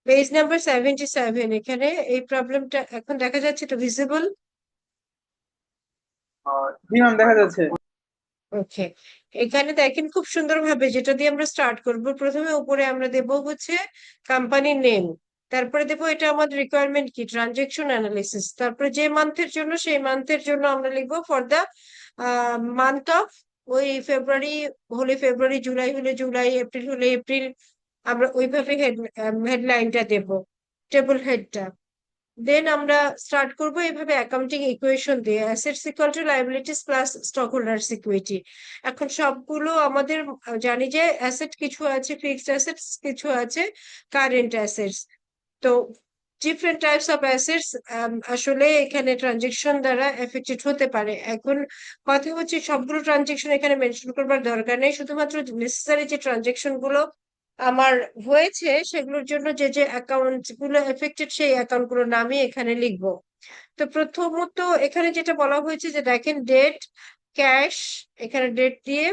Page number 77, এখানে এই প্রবলেমটা এখন দেখা যাচ্ছে, তো ভিজিবল? জি ম্যাম, দেখা যাচ্ছে। ওকে, এখানে দেখেন খুব সুন্দরভাবে যেটা দিয়ে আমরা স্টার্ট করব, প্রথমে উপরে আমরা দেব হচ্ছে কোম্পানির নেম, তারপরে দেবো এটা আমাদের রিকোয়ারমেন্ট কি, ট্রানজেকশন অ্যানালিসিস, তারপরে যে মান্থের জন্য সেই মান্থের জন্য আমরা লিখবো ফর দা মান্থ অফ, ওই ফেব্রুয়ারি হলে ফেব্রুয়ারি, জুলাই হলে জুলাই, এপ্রিল হলে এপ্রিল, আমরা ওইভাবে হেডলাইনটা দেব, টেবল হেডটা। দেন আমরা স্টার্ট করব এইভাবে অ্যাকাউন্টিং ইকুয়েশন দিয়ে, assets equal to liabilities plus stock holders equity. এখন সবগুলো আমাদের জানি যে অ্যাসেট কিছু আছে, ফিক্সড অ্যাসেটস কিছু আছে, কারেন্ট অ্যাসেটস। তো ডিফারেন্ট টাইপস অফ অ্যাসেটস আসলে এখানে ট্রানজেকশন দ্বারা এফেক্টেড হতে পারে। এখন কথা হচ্ছে সবগুলো ট্রানজেকশন এখানে মেনশন করবার দরকার নেই, শুধুমাত্র নেসেসারি যে ট্রানজেকশন গুলো আমার হয়েছে সেগুলোর জন্য যে যে অ্যাকাউন্ট গুলো এফেক্টেড সেই অ্যাকাউন্ট গুলোর নামই এখানে লিখবো। তো প্রথমত এখানে যেটা বলা হয়েছে যে দেখেন ডেট, ক্যাশ, এখানে ডেট দিয়ে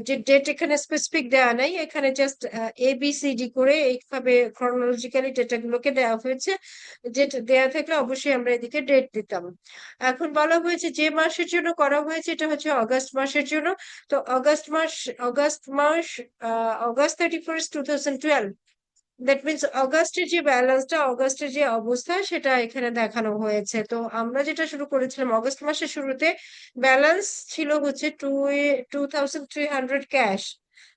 যে ডেট এখানে স্পেসিফিক দেওয়া নাই, এখানে জাস্ট ABCD করে এইভাবে ক্রনোলজিক্যালি ডেটা গুলোকে দেওয়া হয়েছে। ডেট দেওয়া থাকলে অবশ্যই আমরা এদিকে ডেট দিতাম। এখন বলা হয়েছে যে মাসের জন্য করা হয়েছে, এটা হচ্ছে অগাস্ট মাসের জন্য। তো অগাস্ট মাস অগাস্ট 31st 2012, দ্যাট মিনস অগাস্টের যে ব্যালেন্সটা, অগাস্টের যে অবস্থা সেটা এখানে দেখানো হয়েছে। তো আমরা যেটা শুরু করেছিলাম অগস্ট মাসের শুরুতে, ব্যালেন্স ছিল হচ্ছে 2300 ক্যাশ।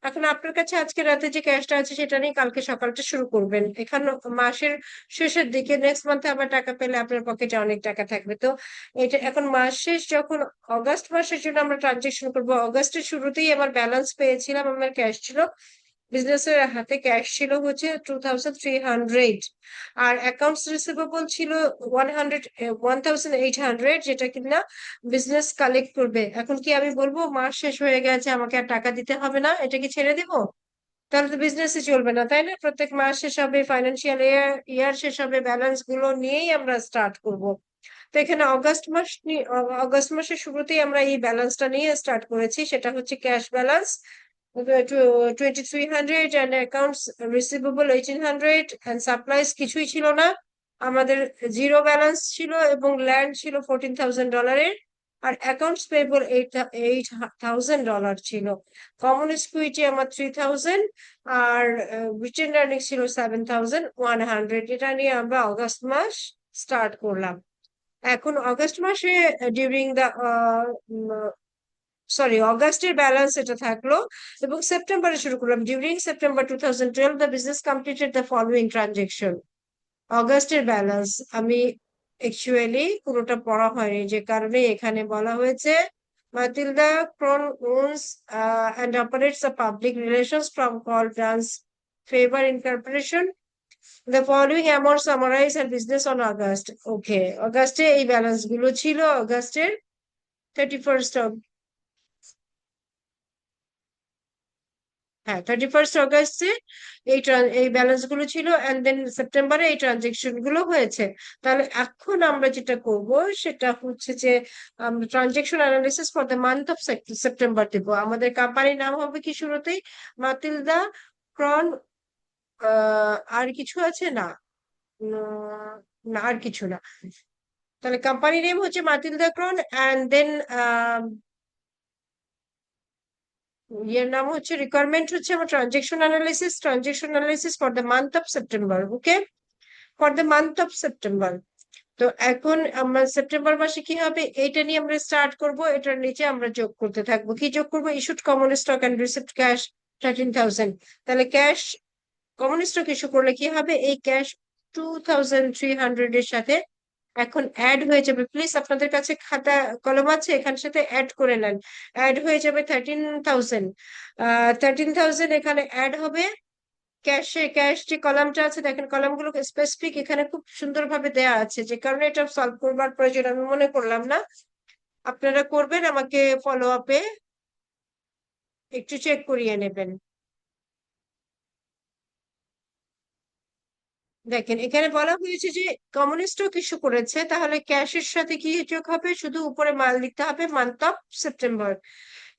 এখন আপনার কাছে আজকে রাতে যে ক্যাশটা আছে সেটা নিয়ে কালকে সকালটা শুরু করবেন, এখানে মাসের শেষের দিকে নেক্সট মান্থে আবার টাকা পেলে আপনার পকেটে অনেক টাকা থাকবে। তো এটা এখন মাস শেষ যখন অগাস্ট মাসের জন্য আমরা ট্রানজেকশন করবো, অগাস্টের শুরুতেই আমার ব্যালেন্স পেয়েছিলাম, আমার ক্যাশ ছিল, বিজনেসের হাতে ক্যাশ ছিল হচ্ছে 2300, আর অ্যাকাউন্টস রিসিভেবল ছিল 1800, যেটা কিনা বিজনেস কালেক্ট করবে। এখন কি আমি বলবো মাস শেষ হয়ে গেছে আমাকে আর টাকা দিতে হবে না, এটা কি ছেড়ে দিব? তাহলে তো বিজনেসই চলবে না, তাই না? প্রত্যেক মাস শেষ হবে, ফাইন্যান্সিয়াল ইয়ার ইয়ার শেষ হবে, ব্যালেন্স গুলো নিয়েই আমরা স্টার্ট করব। তো এখানে অগাস্ট মাসের শুরুতেই আমরা এই ব্যালেন্সটা নিয়ে স্টার্ট করেছি, সেটা হচ্ছে cash balance 2300, and accounts receivable 1800, and supplies কিছুই ছিল না আমাদের, জিরো ব্যালেন্স ছিল, এবং ল্যান্ড ছিল $14,000, আর অ্যাকাউন্টস পেয়েবল $8,000 ছিল। কমন ইকুইটি আমার 3000, আর রিটেন আর্নিং ছিল 7100। এটা নিয়ে আমরা অগাস্ট মাস স্টার্ট করলাম। এখন অগাস্ট মাসে ডিউরিং দা সরি অগাস্টের ব্যালেন্স এটা থাকলো, এবং সেপ্টেম্বরে শুরু করলাম। During September 2012 the business completed the following transaction. অগাস্টের ব্যালেন্স আমি অ্যাকচুয়ালি পুরোটা পড়া হয়নি, যে কারণে এখানে বলা হয়েছে মাতিলদা ক্রন owns and operates a public relations from called Trans Favor Incorporation. The following amounts summarize her business on August. Okay, অগাস্টে এই ব্যালেন্স গুলো ছিল, অগাস্টের 31st, হ্যাঁ 31st অগস্টে এই ব্যালেন্স গুলো ছিল, এন্ড দেন সেপ্টেম্বরে এই ট্রানজেকশন গুলো হয়েছে। তাহলে এখন আমরা যেটা করব সেটা হচ্ছে যে আমরা transaction analysis for the month of September দেব। আমাদের কোম্পানির নাম হবে কি শুরুতেই, মাতিলদা ক্রন, আর কিছু আছে না? না, আর কিছু না। তাহলে কোম্পানি নেম হচ্ছে মাতিলদা ক্রন, অ্যান্ড দেন ইয়ের নাম হচ্ছে, রিকোয়ারমেন্ট হচ্ছে আমার transaction analysis for the month of September. Okay, for the month of September. তো এখন আমরা সেপ্টেম্বর মাসে কি হবে এইটা নিয়ে আমরা স্টার্ট করব, এটার নিচে আমরা যোগ করতে থাকবো। কি যোগ করবো? Issued common stock and received cash 13,000। তাহলে ক্যাশ কমন স্টক ইস্যু করলে কি হবে, এই ক্যাশ 2300 এর সাথে এখন অ্যাড হয়ে যাবে। প্লিজ আপনাদের কাছে খাতা কলম আছে, এখানের সাথে অ্যাড করে নেন। অ্যাড হয়ে যাবে 13,000। 13,000 এখানে অ্যাড হবে। ক্যাশ যে কলামটা আছে দেখেন, কলামগুলো স্পেসিফিক এখানে খুব সুন্দরভাবে দেয়া আছে, যে কারণে এটা সলভ করবার প্রয়োজন আমি মনে করলাম না। আপনারা করবেন, আমাকে ফলো আপে একটু চেক করিয়ে নেবেন। দেখেন এখানে বলা হয়েছে যে কমন স্টক ইস্যু করেছে, তাহলে ক্যাশের সাথে কি যোগ হবে? শুধু উপরে মাল লিখতে হবে, মান্থ অফ সেপ্টেম্বর।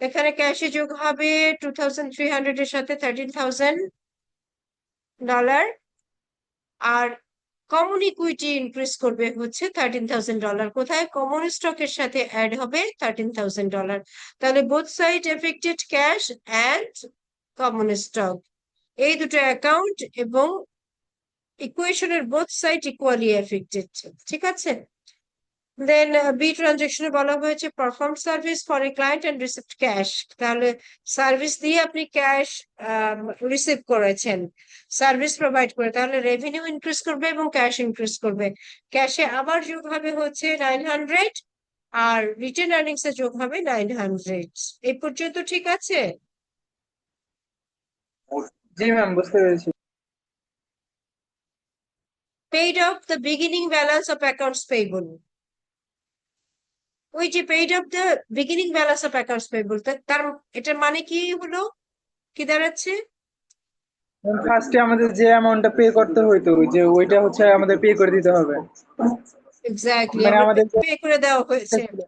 এখানে ক্যাশে যোগ হবে 2300 এর সাথে $13,000, আর কমন ইকুইটি ইনক্রিজ করবে হচ্ছে $13,000। কোথায়? কমন স্টকের সাথে অ্যাড হবে $13,000। তাহলে both side affected, cash and common stock, এই দুটো অ্যাকাউন্ট এবং ইকুয়েশনের বোথ সাইড ইকুয়ালি এফেক্টেড। ঠিক আছে। দেন বি ট্রানজেকশনে বলা হয়েছে perform service for a client and received cash. তাহলে সার্ভিস দিয়ে আপনি ক্যাশ রিসিভ করেছেন, সার্ভিস প্রোভাইড করে, তাহলে রেভিনিউ ইনক্রিজ করবে এবং ক্যাশ ইনক্রিজ করবে। ক্যাশে আবার যোগ হবে হচ্ছে 900, আর রিটেন আর্নিংস এ যোগ হবে 900। এই পর্যন্ত ঠিক আছে? জি ম্যাম, বুঝতে পেরেছি। Paid off the beginning balance of accounts payable. ওই যে paid off the beginning balance of accounts payable, তার এটার মানে কি হলো, কি দাঁড়াচ্ছে? ফার্স্টে আমাদের যে অ্যামাউন্টটা পে করতে হইতো, যে ওইটা হচ্ছে আমাদের পে করে দিতে হবে। এক্স্যাক্টলি, মানে আমরা আমাদের পে করে দেওয়া যে হয়েছে। ছিল,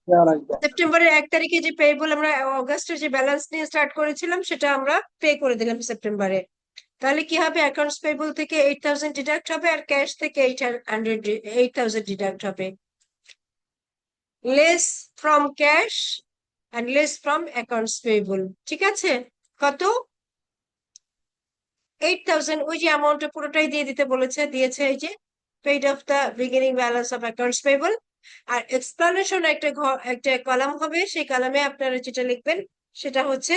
দেওয়া লাগবে। সেপ্টেম্বরের 1 তারিখে যে পেয়েবল, আমরা অগাস্টের যে ব্যালেন্স নিয়ে স্টার্ট করেছিলাম সেটা আমরা পে করে দিলাম সেপ্টেম্বরে। তাহলে কি হবে? অ্যাকাউন্টস পেয়েবল থেকে 8,000 ডিডাক্ট হবে, আর ক্যাশ থেকে 8,000 ডিডাক্ট হবে। Less from cash and less from accounts payable. ঠিক আছে? কত? 8,000। ওই যে অ্যামাউন্টটা পুরোটাই দিয়ে দিতে বলেছে, দিয়েছে এই যে paid off the beginning balance of accounts payable. আর এক্সপ্লানেশন একটা কলাম হবে, সেই কলামে আপনারা যেটা লিখবেন সেটা হচ্ছে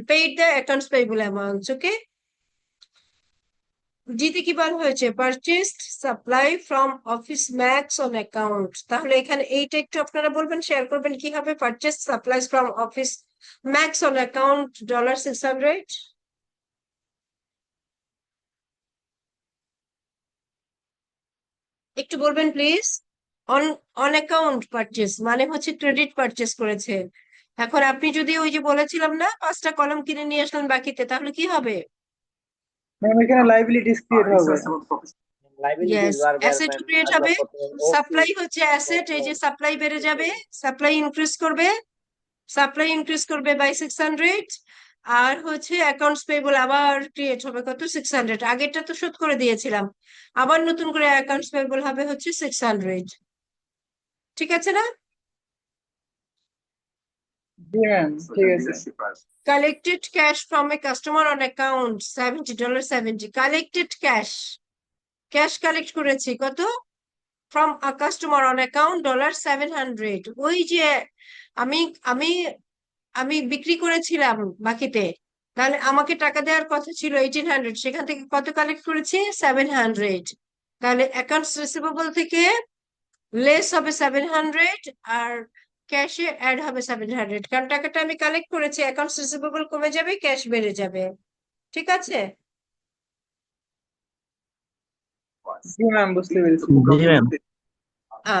paid the accounts payable amounts. Okay. জিতে কি বলা হয়েছে? Purchased supply from Office Max on account. তাহলে এখানে এইটা একটু আপনারা বলবেন, শেয়ার করবেন, কি হবে? Purchase supplies from Office Max on account $600। একটু বলবেন please. On on account purchase মানে হচ্ছে ক্রেডিট পারচেস করেছে। এখন আপনি যদি ওই যে বলেছিলাম না 5টা কলম কিনে নিয়ে আসলেন বাকিতে, তাহলে কি হবে? ম্যাম এখানে লাইবিলিটিস ক্রিয়েট হবে। ইয়েস, লাইবিলিটিস বারবার অ্যাসেট ম্যাম ক্রিয়েট আসলে হবে। প্রথমে ওসি সাপ্লাই হচ্ছে অ্যাসেট, এই যে সাপ্লাই বেড়ে যাবে, সাপ্লাই ইনক্রিজ করবে, সাপ্লাই ইনক্রিজ করবে বাই 600। আর হচ্ছে অ্যাকাউন্টস পেয়েবল আবার ক্রিয়েট হবে কত? 600। আগেরটা তো শোধ করে দিয়েছিলাম, আবার নতুন করে অ্যাকাউন্টস পেয়েবল হবে হচ্ছে 600। ঠিক আছে না? জি ম্যাম, ঠিক আছে। Collected cash from a customer on account $70. Collected cash, cash collect করেছি কত? From a customer on account $700। ওই যে আমি আমি আমি বিক্রি করেছিলাম বাকিতে, তাহলে আমাকে টাকা দেওয়ার কথা ছিল 1,800, সেখান থেকে কত কালেক্ট করেছি? 700। তাহলে অ্যাকাউন্টস রিসিভেবল থেকে লেস হবে 700, আর ক্যাশে অ্যাড হবে 700, কারণ টাকাটা আমি কালেক্ট করেছি, অ্যাকাউন্টস রিসিভেবল কমে যাবে, ক্যাশ বেড়ে যাবে। ঠিক আছে? জি ম্যাম, বুঝতে পেরেছি। জি ম্যাম।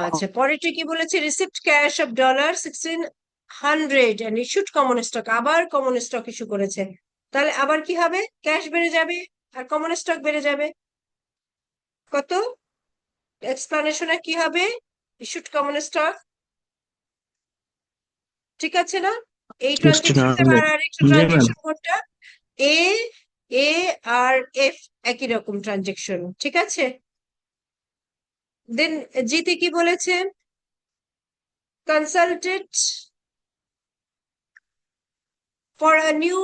আচ্ছা, পরেরটা কি বলেছে? Received cash of $1,600 and issued common stock. আবার কমন স্টক ইস্যু করেছে, তাহলে আবার কি হবে? ক্যাশ বেড়ে যাবে আর কমন স্টক বেড়ে যাবে। কত? এক্সপ্লানেশনে কি হবে? Issued common stock. ঠিক আছে না? এই ট্রানজেকশনটা আর আরেকটা জি ম্যাম। ট্রানজেকশন কোনটা? এ এ আর এফ একই রকম ট্রানজেকশন। ঠিক আছে। দেন জিতে কি বলেছে? Consulted for a new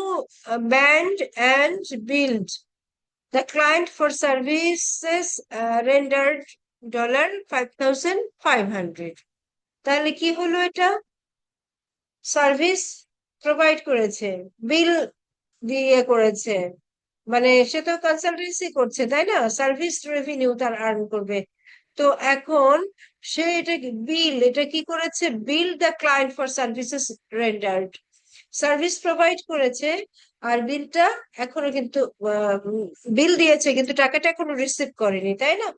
band and billed the client for services rendered $5,500। তাহলে কি হলো? এটা সার্ভিস প্রোভাইড করেছে, বিল দিয়ে করেছে, মানে সে তো কনসালটেন্সি করছে, তাই না? সার্ভিস রেভিনিউ তার আর্ন করবে। তো এখন সে এটা বিল, এটা কি করেছে? Bill the client for services rendered, service provide করেছে, আর বিলটা এখনো কিন্তু বিল দিয়েছে কিন্তু টাকাটা এখনো রিসিভ করেনি, তাই না?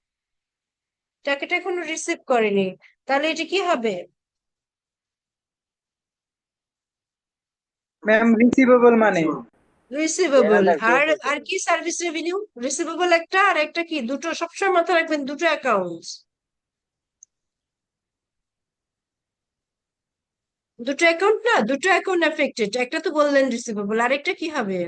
টাকাটা এখনো রিসিভ করেনি, তাহলে এটা কি হবে? ম্যাম রিসিভেবল মানে রিসিভেবল। এনাদার আর ক্রেডিট। আর কি? Service revenue. রিসিভেবল একটা, আর একটা কি? দুটো সবসময় মাথায় রাখবেন, দুটো অ্যাকাউন্টস, দুটো অ্যাকাউন্ট না, দুটো অ্যাকাউন্ট এফেক্টেড। একটা তো বললেন রিসিভেবল, আরেকটা কি হবে?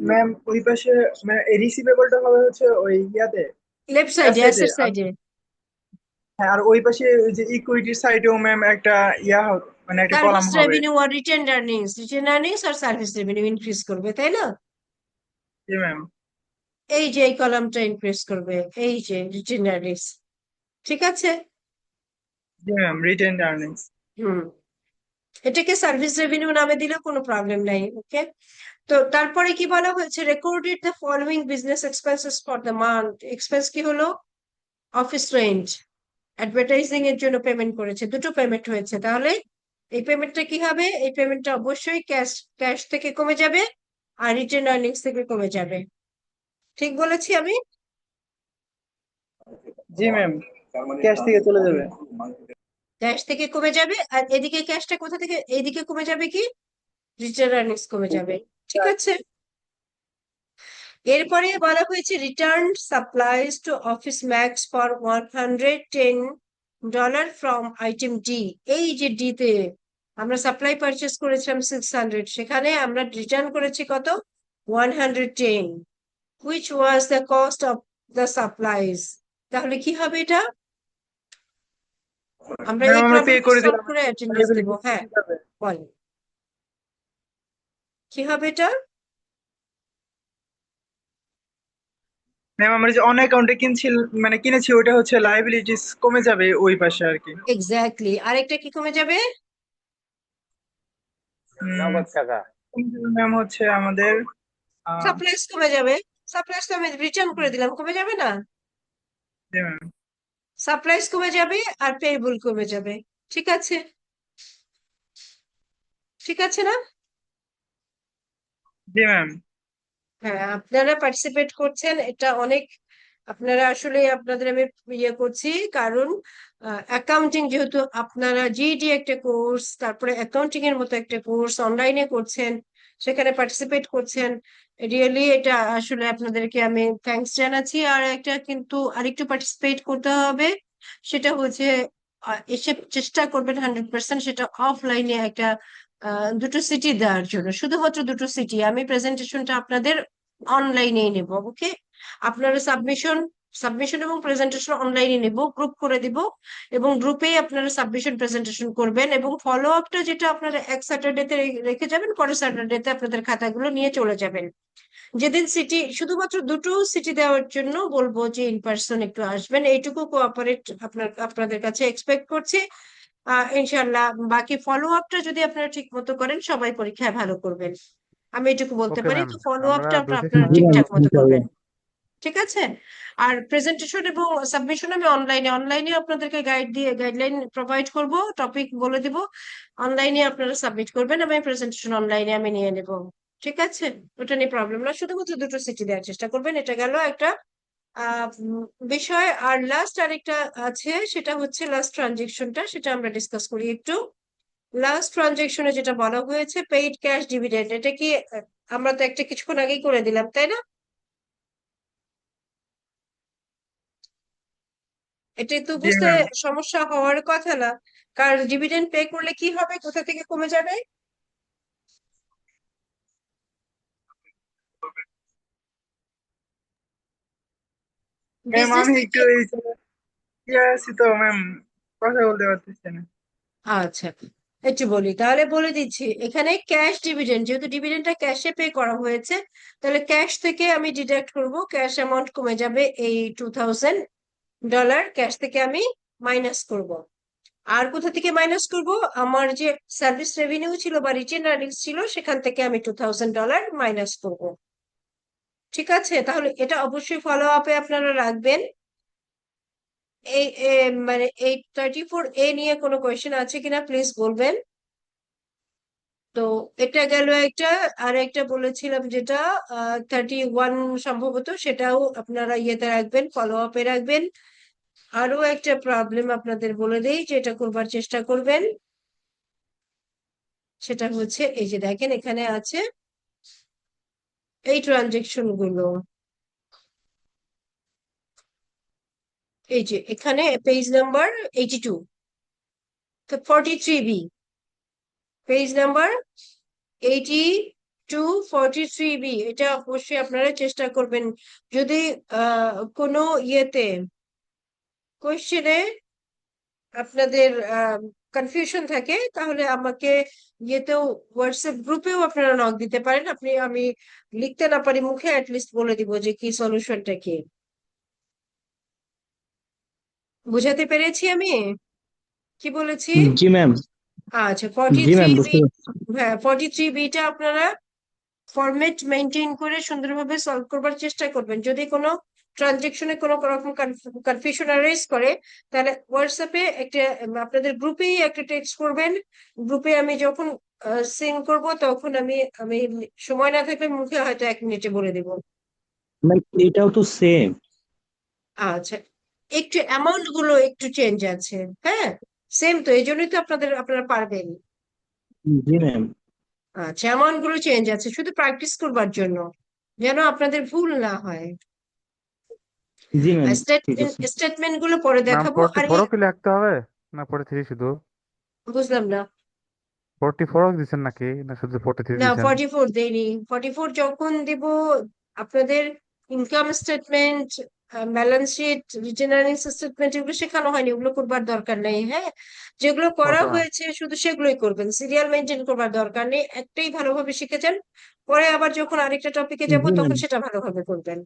ম্যাম ওই পাশে মানে রিসিভেবলটা হবে হচ্ছে ওই ইয়াতে লেফট সাইডে, অ্যাসেটে। অ্যাসেট সাইডে। হ্যাঁ, আর ওই পাশে ওই যে ইকুইটির সাইডেও ম্যাম একটা মানে একটা কলাম সার্ভিস হবে। Revenue are written earnings R service revenue increase করবে, তাই না? জি ম্যাম। এই যে এই কলামটা ইনক্রিজ করবে, এই যে রিটেন আর্নিংস। ঠিক আছে। জি ম্যাম, রিটেন আর্নিংস। হুম, এটাকে সার্ভিস রেভিনিউ নামে দিলেও কোনো প্রবলেম নাই। ওকে। তো তারপরে কি বলা হয়েছে, recorded the following business expenses for the month. Expense কি হলো? অফিস রেন্ট, অ্যাডভার্টাইজিং এর জন্য পেমেন্ট করেছে, দুটো পেমেন্ট হয়েছে। তাহলে এই পেমেন্টটা কি হবে? এই পেমেন্টটা অবশ্যই ক্যাশ ক্যাশ থেকে কমে যাবে আর রিটেন আর্নিংস থেকে কমে যাবে। ঠিক বলেছি আমি? জি ম্যাম, ক্যাশ থেকে চলে যাবে। ক্যাশ থেকে কমে যাবে, আর এদিকে ক্যাশটা কোথা থেকে এইদিকে কমে যাবে? কি? রিটেন আর্নিংস কমে যাবে। ঠিক আছে। এরপরে বলা হয়েছে return supplies to office max for $110 from item D. এই যে ডি তে আমরা সাপ্লাই পারচেস করেছিলাম 600, সেখানে আমরা রিটার্ন করেছি কত? 110, which was the cost of the supplies. তাহলে কি হবে এটা? আমরা ম্যাম এই আমরা পে প্রবলেম করে সলভ দিলাম, করে অ্যাটেন্ডেন্স দেব। লাইবিলিটি হ্যাঁ, যাবে। বল কি হবে এটা? ম্যাম আমরা যে অন অ্যাকাউন্টে মানে কিনেছি ওইটা হচ্ছে লাইবিলিটিস কমে যাবে ওই পাশে আর কি। এক্স্যাক্টলি। আরেকটা কি কমে যাবে? নগদ টাকা। ম্যাম হচ্ছে আমাদের সাপ্লাইজ কমে যাবে। সাপ্লাইজ তো আমি রিটার্ন করে দিলাম, কমে যাবে না? জি ম্যাম। সাপ্লাইজ কমে যাবে আর পেয়েবল কমে যাবে। ঠিক আছে। ঠিক আছে না? জি ম্যাম। হ্যাঁ, আপনারা পার্টিসিপেট করছেন, এটা অনেক। আপনারা আসলে আপনাদের আমি ইয়ে করছি, কারণ অ্যাকাউন্টিং যেহেতু আপনারা জিডি একটা কোর্স, তারপরে অ্যাকাউন্টিং এর মতো একটা কোর্স অনলাইনে করছেন, সেখানে পার্টিসিপেট করছেন। রিয়েলি এটা আসলে আপনাদেরকে আমি থ্যাঙ্কস জানাচ্ছি। আর একটা কিন্তু আরেকটু পার্টিসিপেট করতে হবে, সেটা হচ্ছে এসে চেষ্টা করবেন 100% সেটা অফলাইনে একটা দুটো সিটি দেওয়ার জন্য, শুধুমাত্র দুটো সিটি। আমি প্রেজেন্টেশনটা আপনাদের অনলাইনেই নেব। ওকে। আপনারা সাবমিশন এবং প্রেজেন্টেশন অনলাইনে নেব, গ্রুপ করে দিব, এবং গ্রুপেই আপনারা সাবমিশন প্রেজেন্টেশন করবেন, এবং ফলো আপটা যেটা আপনারা এক স্যাটারডেতে রেখে যাবেন, পরের স্যাটারডেতে আপনাদের খাতাগুলো নিয়ে চলে যাবেন। যেদিন সিটি, শুধুমাত্র দুটো সিটি দেওয়ার জন্য বলবো যে ইন পার্সন একটু আসবেন, এইটুকু কোঅপারেট আপনাদের কাছে এক্সপেক্ট করছি। ইনশাল্লাহ বাকি ফলো আপটা যদি আপনারা ঠিক মতো করেন, সবাই পরীক্ষায় ভালো করবেন, আমি এটুকু বলতে ওকে পারি। ম্যাম, তো ফলো আমরা আপটা বুঝেছি আপনারা ম্যাম। ঠিকঠাক মতো করবেন। ঠিক আছে। আর প্রেজেন্টেশন এবং সাবমিশন আমি অনলাইনে আপনাদেরকে গাইডলাইন প্রোভাইড করব, টপিক বলে দিব, অনলাইনে আপনারা সাবমিট করবেন, আমি প্রেজেন্টেশন অনলাইনে আমি নিয়ে নেব। ঠিক আছে। ওটা নিয়ে প্রবলেম না, শুধুমাত্র দুটো সিটি দেওয়ার চেষ্টা করবেন। এটা গেল একটা বিষয়। আর লাস্ট আরেকটা আছে, সেটা হচ্ছে লাস্ট ট্রানজেকশনটা, সেটা আমরা ডিসকাস করি একটু। লাস্ট ট্রানজেকশনে যেটা বলা হয়েছে পেইড ক্যাশ ডিভিডেন্ড, এটা কি আমরা তো একটা কিছুক্ষণ আগেই করে দিলাম, তাই না? এটাই তো জি বুঝতে ম্যাম। সমস্যা হওয়ার কথা না, কারণ ডিভিডেন্ড পে করলে কি হবে, কোথা থেকে কমে যাবে? ম্যাম বিজনেস আমি একটু থেকে। এই যে আছি তো ম্যাম, কথা বলতে পারতেছি না। আচ্ছা, একটু বলি তাহলে, বলে দিচ্ছি। এখানে ক্যাশ ডিভিডেন্ড, যেহেতু ডিভিডেন্ডটা ক্যাশে পে করা হয়েছে, তাহলে ক্যাশ থেকে আমি ডিডাক্ট করব, ক্যাশ অ্যামাউন্ট কমে যাবে এই $2000, ক্যাশ থেকে আমি মাইনাস করব। আর কোথা থেকে মাইনাস করব? আমার যে সার্ভিস রেভিনিউ ছিল বা রিটেন আর্নিংস ছিল, সেখান থেকে আমি $2000 মাইনাস করব। ঠিক আছে। তাহলে এটা অবশ্যই ফলো আপে আপনারা রাখবেন। এই মানে এই 34A নিয়ে কোনো কোয়েশ্চেন আছে কিনা প্লিজ বলবেন। তো এটা গেল একটা। আর একটা বলেছিলাম যেটা 31 সম্ভবত, সেটাও আপনারা ইয়েতে রাখবেন, ফলো আপে রাখবেন। আরো একটা প্রবলেম আপনাদের বলে দেই, যেটা করবার চেষ্টা করবেন, সেটা হচ্ছে এই যে দেখেন এখানে আছে এই ট্রানজেকশন গুলো, এই যে এখানে পেজ নাম্বার 82, তো 43B, পেজ নাম্বার 82 243B, এটা অবশ্যই আপনারা চেষ্টা করবেন। যদি কোনো ইয়েতে কোয়েশ্চেনে আপনাদের কনফিউশন থাকে তাহলে আমাকে ইয়েতেও হোয়াটসঅ্যাপ গ্রুপেও আপনারা নক দিতে পারেন। আমি লিখতে না পারি মুখে, অ্যাটলিস্ট বলে দিব যে কি সলিউশনটা কি। বুঝাতে পেরেছি আমি কি বলেছি? জি ম্যাম। আচ্ছা, 43 জি ম্যাম, বি, বুঝতে পারছি। হ্যাঁ 43 বিটা আপনারা ফরম্যাট মেনটেন করে সুন্দরভাবে সলভ করবার চেষ্টা করবেন। যদি কোনো ট্রানজেকশনে কোনো রকম কনফিউশন অ্যারাইজ করে তাহলে হোয়াটসঅ্যাপে একটা আপনাদের গ্রুপেই একটা টেক্সট করবেন। গ্রুপে আমি যখন সেন্ড করব তখন আমি সময় না থাকলে মুখে হয়তো 1 মিনিটে বলে দেব। ম্যাম এটাও তো সেম। আচ্ছা, একটু অ্যামাউন্ট গুলো একটু চেঞ্জ আছে, হ্যাঁ সেম তো, এই জন্যই তো আপনারা পারবেন। জি ম্যাম। আচ্ছা, অ্যামাউন্ট গুলো চেঞ্জ আছে শুধু প্র্যাকটিস করবার জন্য, যেন আপনাদের ভুল না হয়। জি ম্যাম, ঠিক স্টেটমেন্ট আছে। স্টেটমেন্ট গুলো পরে ম্যাম দেখাবো। আর 44ও কি লিখতে হবে না 43 শুধু? বুঝলাম না। 44ও দিচ্ছেন নাকি না শুধু 43 না, দিচ্ছেন? 44 দেইনি। 44 যখন দিব আপনাদের income statement, balance sheet, retained earnings statement এগুলো শেখানো হয়নি, ওগুলো করবার দরকার নেই। হ্যাঁ, যেগুলো করা ওকে ম্যাম। হয়েছে শুধু সেগুলোই করবেন, সিরিয়াল মেনটেন করবার দরকার নেই। একটাই ভালোভাবে শিখেছেন, পরে আবার যখন আরেকটা টপিকে যাব জি ম্যাম। তখন সেটা ভালোভাবে করবেন।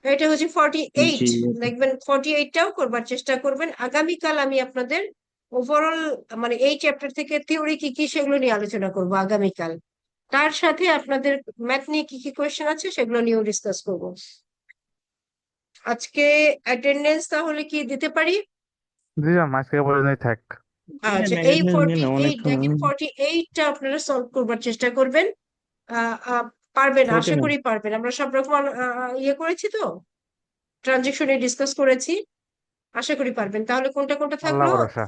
এটা হচ্ছে 48। জি। দেখবেন 48টাও করবার চেষ্টা করবেন। আগামীকাল আমি আপনাদের ওভারঅল মানে এই চ্যাপ্টার থেকে থিওরি কি কি সেগুলো নিয়ে আলোচনা করব আগামীকাল। তার সাথে আপনাদের ম্যাথ নিয়ে কি কি কোয়েশ্চেন আছে সেগুলো নিয়েও ডিসকাস করব। আজকে অ্যাটেন্ডেন্স তাহলে কি দিতে পারি? জি ম্যাম, আজকে পর্যন্তই থাক। আচ্ছা, এই ফর্টি এইট দেখেন 48টা আপনারা সলভ করবার চেষ্টা করবেন। পারবেন, ওকে আশা ম্যাম। করি পারবেন। আমরা সব রকম ইয়ে করেছি তো, ট্রানজেকশনে ডিসকাস করেছি, আশা করি পারবেন। তাহলে কোনটা কোনটা আল্লাহ থাকলো ভরসা।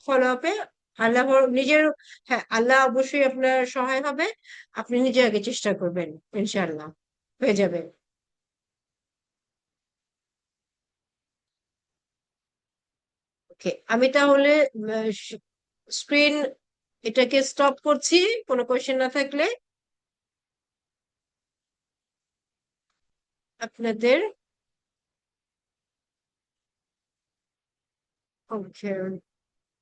ফলো আপে? আল্লাহ নিজের, হ্যাঁ আল্লাহ অবশ্যই আপনার সহায় হবে। আপনি নিজে আগে চেষ্টা করবেন, ইনশাআল্লাহ হয়ে যাবে। ওকে, আমি তাহলে স্ক্রিন এটাকে স্টপ করছি কোনো কোয়েশ্চেন না থাকলে। আপনাদের ওকে।